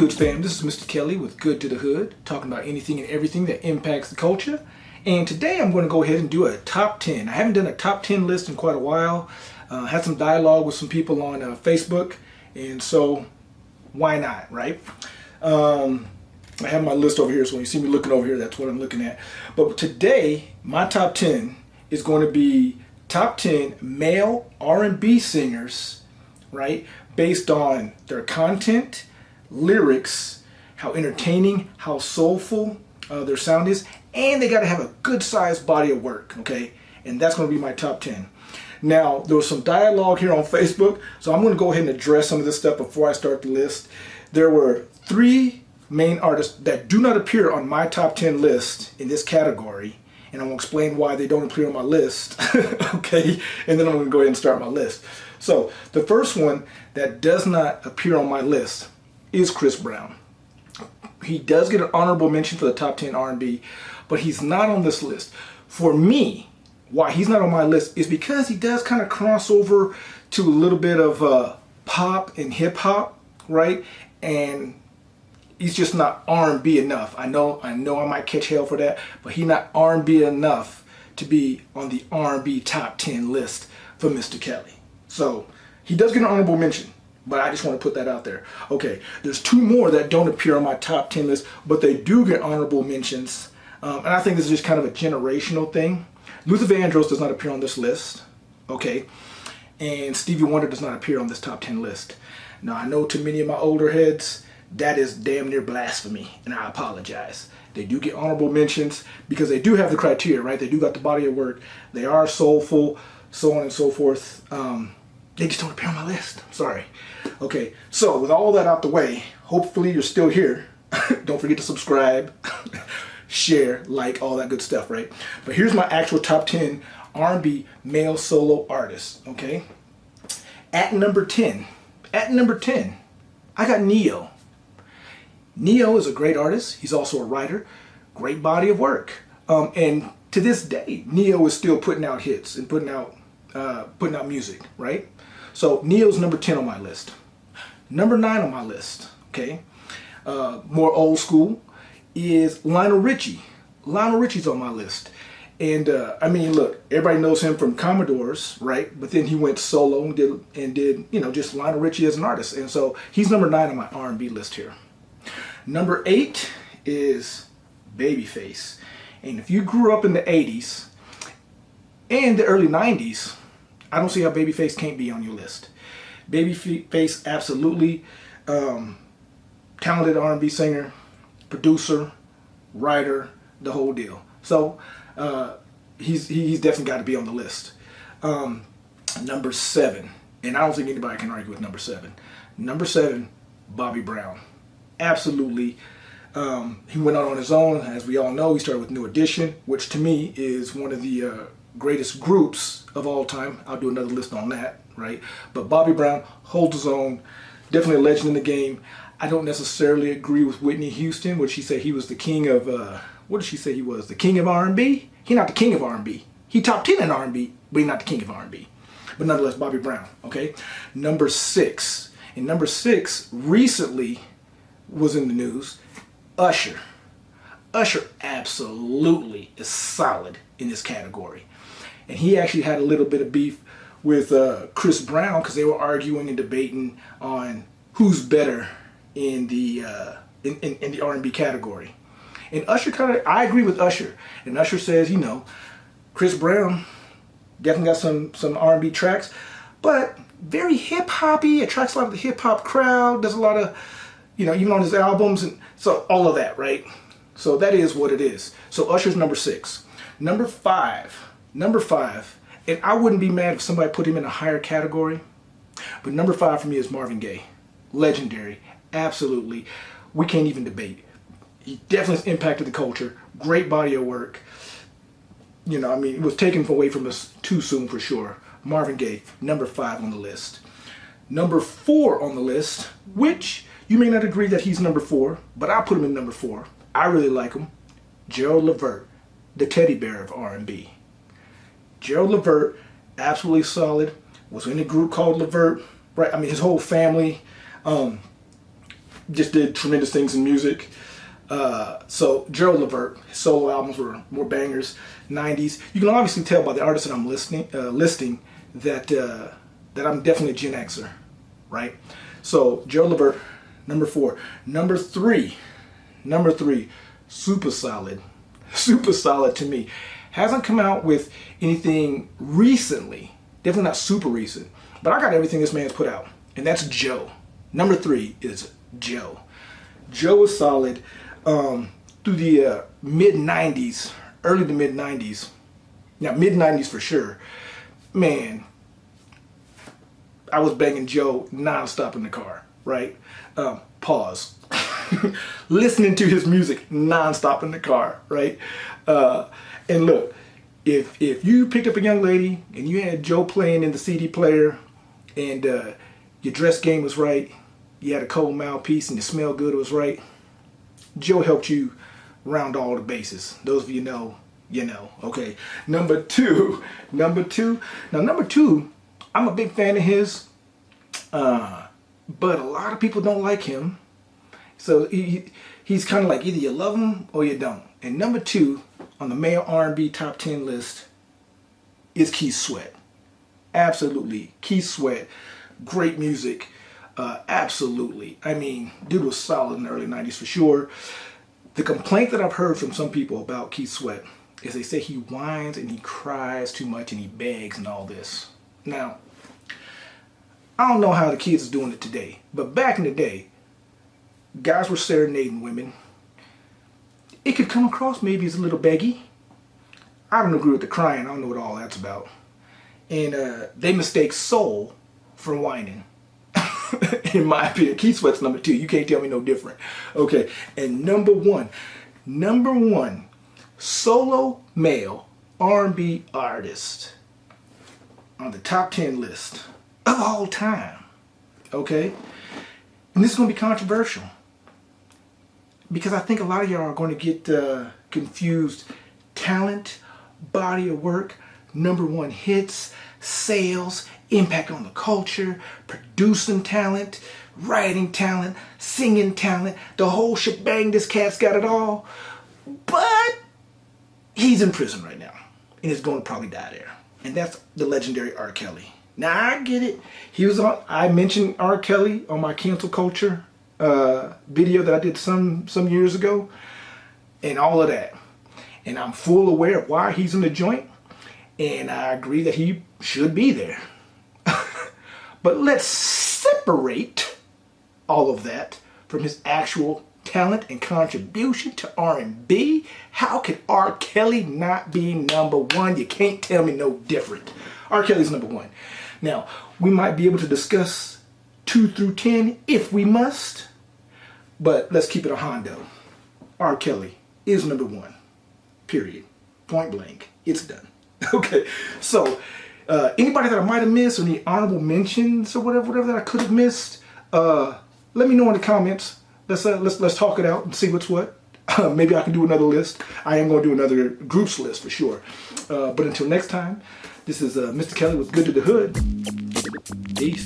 good, fam? This is Mr. Kelly with Good to the Hood, talking about anything and everything that impacts the culture. And today I'm going to go ahead and do a top 10. I haven't done a top 10 list in quite a while. Had some dialogue with some people on Facebook, and so why not, right? I have my list over here, so when you see me looking over here, that's what I'm looking at. But today, my top 10 is going to be top 10 male R&B singers, right? Based on their content, lyrics, how entertaining, how soulful their sound is, and they got to have a good sized body of work, okay? And that's going to be my top 10. Now, there was some dialogue here on Facebook, so I'm going to go ahead and address some of this stuff before I start the list. There were 3 main artists that do not appear on my top 10 list in this category, and I'm going to explain why they don't appear on my list, okay? And then I'm going to go ahead and start my list. So, the first one that does not appear on my list is Chris Brown. He does get an honorable mention for the top 10 R&B, but he's not on this list. For me, why he's not on my list is because he does kind of cross over to a little bit of pop and hip hop, right? And he's just not R&B enough. I know I might catch hell for that, but he's not R&B enough to be on the R&B top 10 list for Mr. Kelly. So he does get an honorable mention, but I just want to put that out there. Okay, there's 2 more that don't appear on my top 10 list, but they do get honorable mentions. And I think this is just kind of a generational thing. Luther Vandross does not appear on this list, okay? And Stevie Wonder does not appear on this top 10 list. Now, I know to many of my older heads, that is damn near blasphemy, and I apologize. They do get honorable mentions because they do have the criteria, right? They do got the body of work. They are soulful, so on and so forth. They just don't appear on my list. I'm sorry. Okay, so with all that out the way, hopefully you're still here. Don't forget to subscribe, share, like, all that good stuff, right? But here's my actual top 10 R&B male solo artists, okay? At number 10, I got Ne-Yo. Ne-Yo is a great artist. He's also a writer. Great body of work. And to this day, Ne-Yo is still putting out hits and putting out music, right? So Ne-Yo's number 10 on my list. Number 9 on my list, okay? More old school is Lionel Richie. Lionel Richie's on my list. And I mean, look, everybody knows him from Commodores, right? But then he went solo and did, you know, just Lionel Richie as an artist. And so he's number 9 on my R&B list here. Number 8 is Babyface. And if you grew up in the 80s and the early 90s, I don't see how Babyface can't be on your list. Babyface, absolutely talented R&B singer, producer, writer, the whole deal. So he's definitely got to be on the list. Number 7, and I don't think anybody can argue with number 7. Number 7, Bobby Brown. Absolutely. He went out on his own. As we all know, he started with New Edition, which to me is one of the greatest groups of all time. I'll do another list on that, right? But Bobby Brown holds his own. Definitely a legend in the game. I don't necessarily agree with Whitney Houston, where she said he was the king of, what did she say he was? The king of R&B? He's not the king of R&B. He top 10 in R&B, but he's not the king of R&B. But nonetheless, Bobby Brown, okay? Number 6. And number 6 recently was in the news, Usher. Usher absolutely is solid in this category. And he actually had a little bit of beef with Chris Brown because they were arguing and debating on who's better in the R&B category. And Usher I agree with Usher. And Usher says, you know, Chris Brown definitely got some R&B tracks, but very hip hoppy, attracts a lot of the hip hop crowd, does a lot of, you know, even on his albums, and so all of that, right? So that is what it is. So Usher's number 6. Number 5, and I wouldn't be mad if somebody put him in a higher category, but number 5 for me is Marvin Gaye. Legendary, absolutely. We can't even debate. He definitely has impacted the culture. Great body of work. You know, I mean, it was taken away from us too soon for sure. Marvin Gaye, number 5 on the list. Number 4 on the list, which you may not agree that he's number 4, but I put him in number 4. I really like him. Gerald Levert, the teddy bear of R&B. Gerald Levert, absolutely solid. Was in a group called Levert, right? I mean, his whole family. just did tremendous things in music. So Gerald Levert, his solo albums were more bangers. 90s. You can obviously tell by the artists that I'm listing that that I'm definitely a Gen Xer, right? So Gerald Levert, number 4. Number three, super solid to me. Hasn't come out with anything recently, definitely not super recent, but I got everything this man's put out, and that's Joe. Number 3 is Joe. Joe was solid through the mid-90s, early to mid-90s. Now, mid-90s for sure. Man, I was banging Joe non-stop in the car, right? Pause. Listening to his music non-stop in the car, right? And look, if you picked up a young lady and you had Joe playing in the CD player and your dress game was right, you had a cold mouthpiece and you smell good, it was right, Joe helped you round all the bases. Those of you know, you know. Okay. Number two. Now, number 2, I'm a big fan of his, but a lot of people don't like him. So he's kind of like either you love him or you don't. And number 2 on the male R&B top 10 list is Keith Sweat. Absolutely. Keith Sweat. Great music. Absolutely. I mean, dude was solid in the early 90s for sure. The complaint that I've heard from some people about Keith Sweat is they say he whines and he cries too much and he begs and all this. Now, I don't know how the kids are doing it today, but back in the day, guys were serenading women. It could come across maybe as a little beggy. I don't agree with the crying. I don't know what all that's about. And they mistake soul for whining. In my opinion, Keith Sweat's number 2. You can't tell me no different. Okay, and number one solo male R&B artist on the top 10 list of all time. Okay, and this is going to be controversial because I think a lot of y'all are going to get confused. Talent, body of work, number 1 hits, sales, impact on the culture, producing talent, writing talent, singing talent, the whole shebang. This cat's got it all. But he's in prison right now and is going to probably die there. And that's the legendary R. Kelly. Now I get it. I mentioned R. Kelly on my cancel culture video that I did some years ago and all of that. And I'm full aware of why he's in the joint. And I agree that he should be there. But let's separate all of that from his actual talent and contribution to R&B. How could R. Kelly not be number 1? You can't tell me no different. R. Kelly's number 1. Now, we might be able to discuss 2 through 10 if we must, but let's keep it a hondo. R. Kelly is number 1. Period. Point blank. It's done. Okay, so anybody that I might have missed or any honorable mentions or whatever that I could have missed, let me know in the comments. Let's talk it out and see what's what. Maybe I can do another list. I am going to do another groups list for sure. But until next time, this is Mr. Kelly with Good to the Hood. Peace.